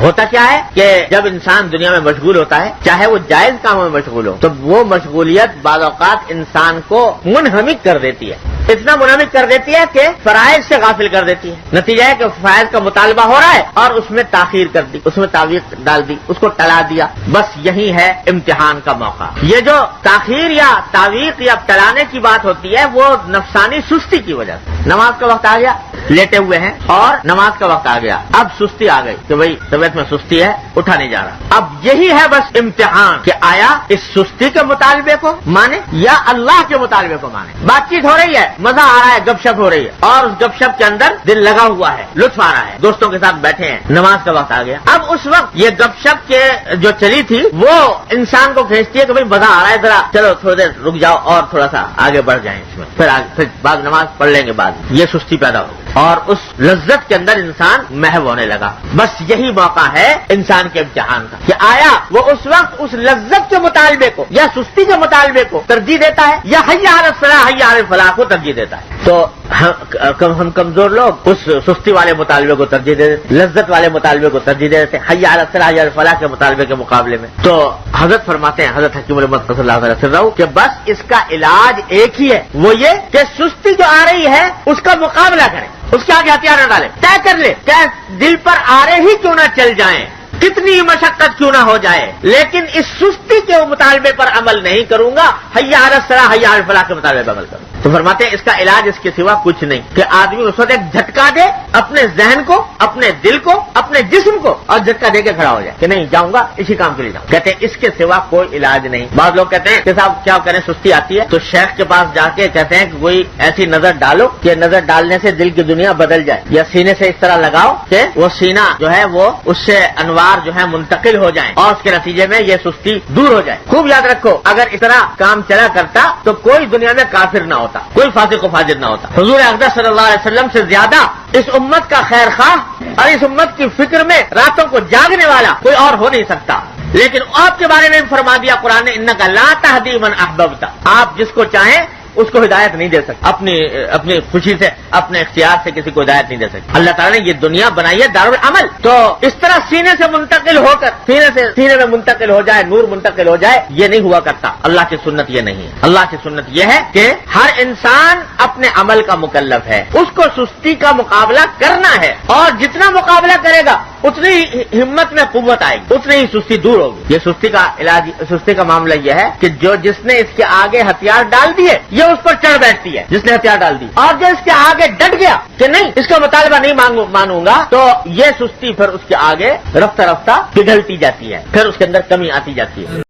ہوتا کیا ہے کہ جب انسان دنیا میں مشغول ہوتا ہے، چاہے وہ جائز کاموں میں مشغول ہو، تو وہ مشغولیت بعض اوقات انسان کو منہمک کر دیتی ہے، اتنا منہمک کر دیتی ہے کہ فرائض سے غافل کر دیتی ہے۔ نتیجہ ہے کہ فرائض کا مطالبہ ہو رہا ہے اور اس میں تاخیر کر دی، اس میں تعویق ڈال دی، اس کو ٹلا دیا۔ بس یہی ہے امتحان کا موقع۔ یہ جو تاخیر یا تعویق یا ٹلانے کی بات ہوتی ہے وہ نفسانی سستی کی وجہ سے۔ نماز کا وقت آ گیا، لیٹے ہوئے ہیں اور نماز کا وقت آ گیا، اب سستی آ گئی کہ بھئی طبیعت میں سستی ہے، اٹھا نہیں جا رہا۔ اب یہی ہے بس امتحان کہ آیا اس سستی کے مطالبے کو مانے یا اللہ کے مطالبے کو مانے۔ بات چیت ہو رہی ہے، مزہ آ رہا ہے، گپ شپ ہو رہی ہے اور اس گپ شپ کے اندر دل لگا ہوا ہے، لطف آ رہا ہے، دوستوں کے ساتھ بیٹھے ہیں، نماز کا وقت آ گیا۔ اب اس وقت یہ گپ شپ کے جو چلی تھی وہ انسان کو کھینچتی ہے کہ بھئی مزہ آ رہا ہے، ذرا چلو تھوڑی دیر رک جاؤ اور تھوڑا سا آگے بڑھ جائیں اس میں، پھر بعد نماز پڑھ لیں گے بعد۔ یہ سستی پیدا ہو اور اس لذت کے اندر انسان محو ہونے لگا۔ بس یہی موقع ہے انسان کے امتحان کا کہ آیا وہ اس وقت اس لذت کے مطالبے کو یا سستی کے مطالبے کو ترجیح دیتا ہے یا حی علی الصلاح حی علی الفلاح کو ترجیح دیتا ہے۔ تو ہم کمزور لوگ اس سستی والے مطالبے کو ترجیح دے دیتے، لذت والے مطالبے کو ترجیح دے دیتے حی علی الصلاح حی علی الفلاح کے مطالبے کے مقابلے میں۔ تو حضرت فرماتے ہیں، حضرت حکیم الامت صلی اللہ علیہ وسلم کہ بس اس کا علاج ایک ہی ہے، وہ یہ کہ سستی جو آ رہی ہے اس کا مقابلہ کریں، اس کے آگے ہتھیار نہ ڈالیں، طے کر لیں کہ دل پر آرے ہی کیوں نہ چل جائیں، کتنی مشقت کیوں نہ ہو جائے، لیکن اس سستی کے مطالبے پر عمل نہیں کروں گا، حی علی الصلاح حی علی الفلاح کے مطالبے پر عمل کروں۔ تو فرماتے ہیں اس کا علاج اس کے سوا کچھ نہیں کہ آدمی اس وقت ایک جھٹکا دے اپنے ذہن کو، اپنے دل کو، اپنے جسم کو، اور جھٹکا دے کے کھڑا ہو جائے کہ نہیں جاؤں گا، اسی کام کے لیے جاؤں۔ کہتے ہیں اس کے سوا کوئی علاج نہیں۔ بعض لوگ کہتے ہیں کہ صاحب کیا کریں، سستی آتی ہے تو شیخ کے پاس جا کے کہتے ہیں کہ کوئی ایسی نظر ڈالو کہ نظر ڈالنے سے دل کی دنیا بدل جائے، یا سینے سے اس طرح لگاؤ کہ وہ سینہ جو ہے وہ اس سے انوار جو ہے منتقل ہو جائیں اور اس کے نتیجے میں یہ سستی دور ہو جائے۔ خوب یاد رکھو، اگر اس طرح کام چلا کرتا تو کوئی دنیا میں کافر نہ ہوتا، کوئی فاسق و فاجر نہ ہوتا۔ حضور اقدس صلی اللہ علیہ وسلم سے زیادہ اس امت کا خیر خواہ اور اس امت کی فکر میں راتوں کو جاگنے والا کوئی اور ہو نہیں سکتا، لیکن آپ کے بارے میں فرما دیا قرآن نے انک لا تہدی من احببت، آپ جس کو چاہیں اس کو ہدایت نہیں دے سکتے، اپنی خوشی سے، اپنے اختیار سے کسی کو ہدایت نہیں دے سکتے۔ اللہ تعالیٰ نے یہ دنیا بنائی ہے دارالعمل، تو اس طرح سینے سے منتقل ہو کر سینے میں منتقل ہو جائے، نور منتقل ہو جائے، یہ نہیں ہوا کرتا۔ اللہ کی سنت یہ نہیں ہے۔ اللہ کی سنت یہ ہے کہ ہر انسان اپنے عمل کا مکلف ہے، اس کو سستی کا مقابلہ کرنا ہے، اور جتنا مقابلہ کرے گا اتنی ہی ہمت میں قوت آئے گی، اتنی ہی سستی دور ہوگی۔ یہ سستی کا علاج، سستی کا معاملہ یہ ہے کہ جس نے اس کے آگے ہتھیار ڈال دیے یہ اس پر چڑھ بیٹھتی ہے، جس نے ہتھیار ڈال دی، اور جو اس کے آگے ڈٹ گیا کہ نہیں اس کا مطالبہ نہیں مانوں گا، تو یہ سستی پھر اس کے آگے رفتہ رفتہ پگھلتی جاتی ہے، پھر اس کے اندر کمی آتی جاتی ہے۔